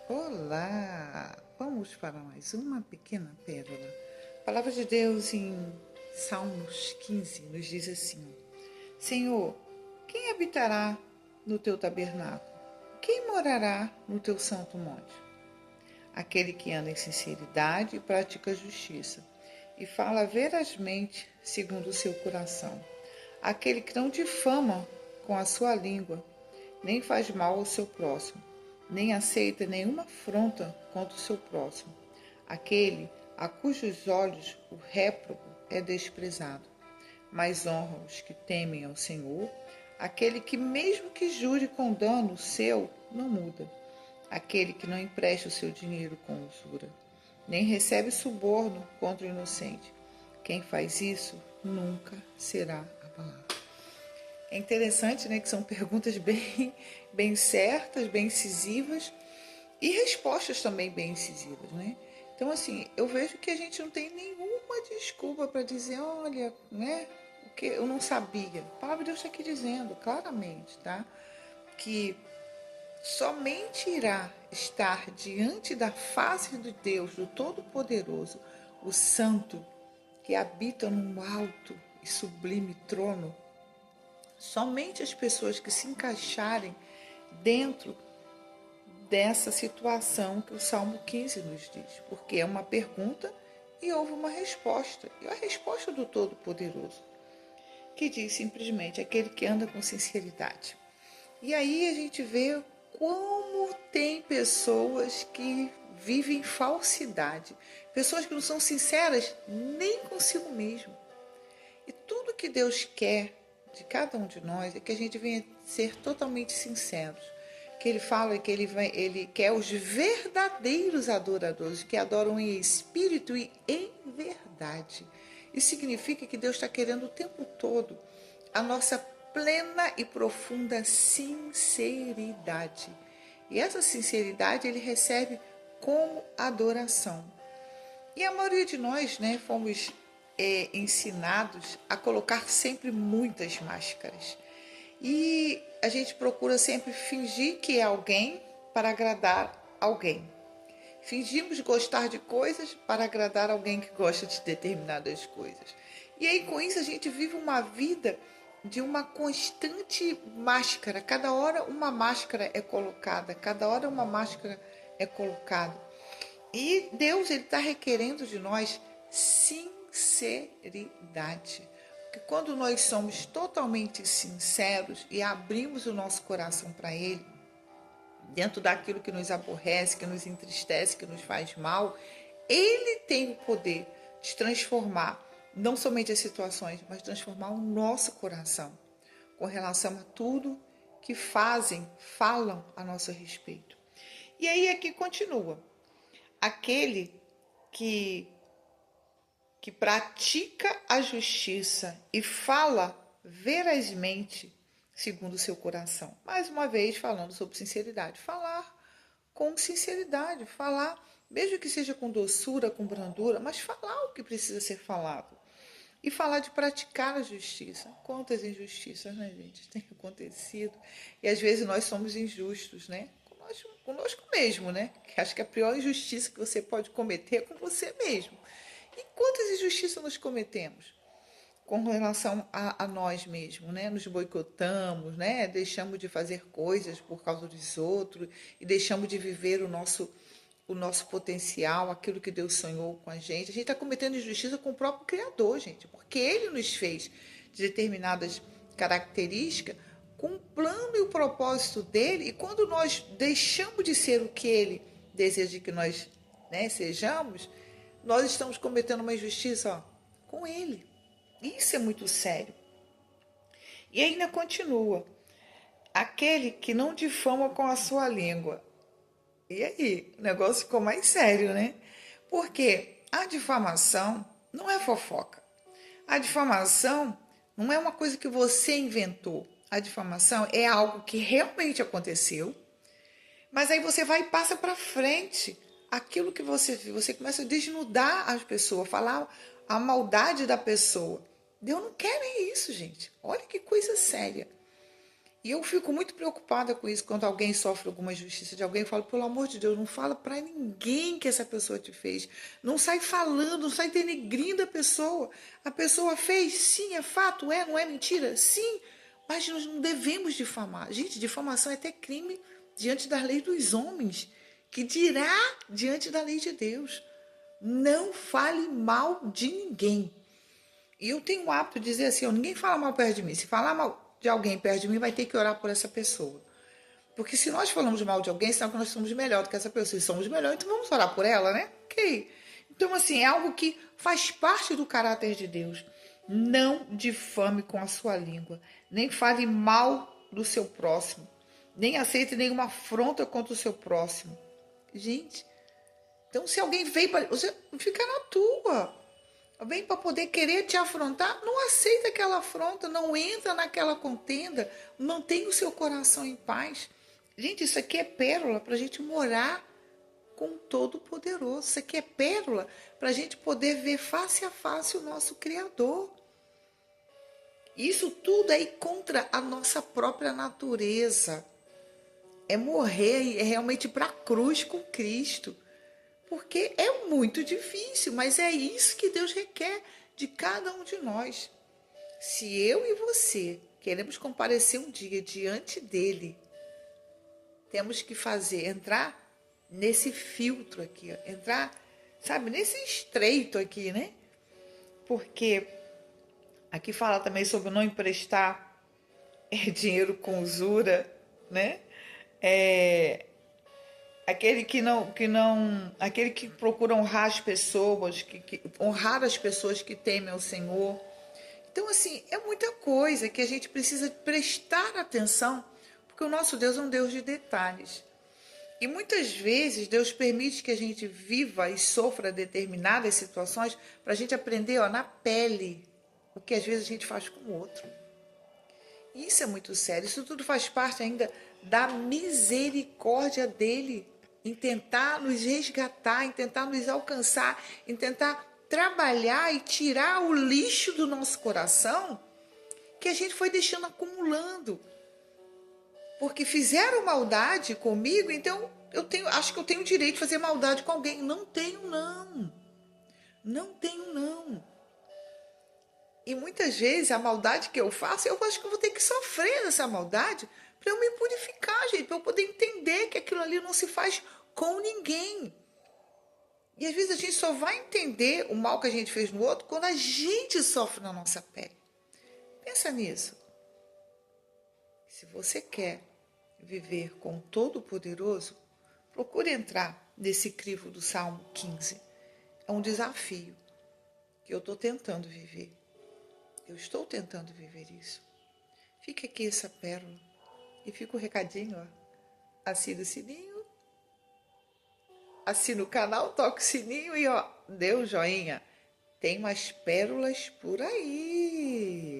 Olá! Vamos para mais uma pequena pérola. A palavra de Deus em Salmos 15 nos diz assim: Senhor, quem habitará no teu tabernáculo? Quem morará no teu santo monte? Aquele que anda em sinceridade e pratica justiça, e fala verazmente segundo o seu coração. Aquele que não difama com a sua língua, nem faz mal ao seu próximo, nem aceita nenhuma afronta contra o seu próximo. Aquele a cujos olhos o réprobo é desprezado, mas honra os que temem ao Senhor, aquele que mesmo que jure com dano seu, não muda, aquele que não empresta o seu dinheiro com usura, nem recebe suborno contra o inocente. Quem faz isso nunca será abalado. É interessante, né, que são perguntas bem certas, bem incisivas e respostas também bem incisivas, né? Então, assim, eu vejo que a gente não tem nenhuma desculpa para dizer, olha, né, o que eu não sabia. A palavra de Deus está aqui dizendo claramente, tá? Que somente irá estar diante da face de Deus, do Todo-Poderoso, o Santo, que habita num alto e sublime trono. Somente as pessoas que se encaixarem dentro dessa situação que o Salmo 15 nos diz, porque é uma pergunta e houve uma resposta, e a resposta do Todo-Poderoso, que diz simplesmente aquele que anda com sinceridade. E aí a gente vê como tem pessoas que vivem falsidade, pessoas que não são sinceras nem consigo mesmo. E tudo que Deus quer de cada um de nós é que a gente venha ser totalmente sinceros. Que ele fala que ele quer os verdadeiros adoradores, que adoram em espírito e em verdade. Isso significa que Deus está querendo o tempo todo a nossa plena e profunda sinceridade. E essa sinceridade ele recebe como adoração. E a maioria de nós, né, fomos ensinados a colocar sempre muitas máscaras. E a gente procura sempre fingir que é alguém para agradar alguém. Fingimos gostar de coisas para agradar alguém que gosta de determinadas coisas. E aí, com isso, a gente vive uma vida de uma constante máscara. Cada hora uma máscara é colocada, cada hora uma máscara é colocada. E Deus ele está requerendo de nós sinceridade. Porque quando nós somos totalmente sinceros e abrimos o nosso coração para Ele, dentro daquilo que nos aborrece, que nos entristece, que nos faz mal, Ele tem o poder de transformar não somente as situações, mas transformar o nosso coração com relação a tudo que falam a nosso respeito. E aí aqui continua. Aquele que, que pratica a justiça e fala verazmente segundo o seu coração. Mais uma vez falando sobre sinceridade. Falar com sinceridade, falar, mesmo que seja com doçura, com brandura, mas falar o que precisa ser falado. E falar de praticar a justiça. Quantas injustiças, né, gente, tem acontecido. E às vezes nós somos injustos, né? Conosco mesmo, né? Que acho que a pior injustiça que você pode cometer é com você mesmo. E quantas injustiças nós cometemos com relação a nós mesmos, né? Nos boicotamos, né? Deixamos de fazer coisas por causa dos outros e deixamos de viver o nosso potencial, aquilo que Deus sonhou com a gente. A gente está cometendo injustiça com o próprio Criador, gente, porque Ele nos fez de determinadas características com o plano e o propósito dele, e quando nós deixamos de ser o que Ele deseja que nós, né, sejamos, nós estamos cometendo uma injustiça, ó, com Ele. Isso é muito sério. E ainda continua. Aquele que não difama com a sua língua. E aí, o negócio ficou mais sério, né? Porque a difamação não é fofoca. A difamação não é uma coisa que você inventou. A difamação é algo que realmente aconteceu, mas aí você vai e passa para frente aquilo que você viu. Você começa a desnudar as pessoas, falar a maldade da pessoa. Deus não quer nem isso, gente. Olha que coisa séria. E eu fico muito preocupada com isso, quando alguém sofre alguma injustiça de alguém, eu falo, pelo amor de Deus, não fala para ninguém que essa pessoa te fez. Não sai falando, não sai denegrindo a pessoa. A pessoa fez, sim, é fato, é, não é mentira? Sim, mas nós não devemos difamar. Gente, difamação é até crime diante das leis dos homens, que dirá diante da lei de Deus. Não fale mal de ninguém. E eu tenho o hábito de dizer assim, ó, ninguém fala mal perto de mim. Se falar mal de alguém perto de mim, vai ter que orar por essa pessoa. Porque se nós falamos mal de alguém, senão que nós somos melhor do que essa pessoa. Se somos melhor, então vamos orar por ela, né? Ok. Então, assim, é algo que faz parte do caráter de Deus. Não difame com a sua língua. Nem fale mal do seu próximo. Nem aceite nenhuma afronta contra o seu próximo. Gente, então se alguém veio para... Você fica na tua. Vem para poder querer te afrontar, não aceita aquela afronta, não entra naquela contenda, mantenha o seu coração em paz. Gente, isso aqui é pérola para a gente morar com o Todo-Poderoso. Isso aqui é pérola para a gente poder ver face a face o nosso Criador. Isso tudo é ir contra a nossa própria natureza. É morrer, é realmente para a cruz com Cristo. Porque é muito difícil, mas é isso que Deus requer de cada um de nós. Se eu e você queremos comparecer um dia diante dele, temos que entrar nesse filtro aqui, entrar, sabe, nesse estreito aqui, né? Porque aqui fala também sobre não emprestar dinheiro com usura, né? Aquele que procura honrar as pessoas, honrar as pessoas que temem ao Senhor. Então, assim, é muita coisa que a gente precisa prestar atenção, porque o nosso Deus é um Deus de detalhes. E muitas vezes Deus permite que a gente viva e sofra determinadas situações para a gente aprender, ó, na pele o que às vezes a gente faz com o outro. Isso é muito sério. Isso tudo faz parte ainda da misericórdia dele em tentar nos resgatar, em tentar nos alcançar, em tentar trabalhar e tirar o lixo do nosso coração que a gente foi deixando acumulando. Porque fizeram maldade comigo, então acho que eu tenho o direito de fazer maldade com alguém. Não tenho, não. Não tenho, não. E muitas vezes a maldade que eu faço, eu acho que eu vou ter que sofrer essa maldade para eu me purificar, gente, para eu poder entender que aquilo ali não se faz com ninguém. E às vezes a gente só vai entender o mal que a gente fez no outro quando a gente sofre na nossa pele. Pensa nisso. Se você quer viver com o Todo-Poderoso, procure entrar nesse crivo do Salmo 15. É um desafio que eu estou tentando viver. Eu estou tentando viver isso. Fica aqui essa pérola. E fica o recadinho, ó. Assina o sininho. Assina o canal, toca o sininho e, ó, dê um joinha. Tem mais pérolas por aí.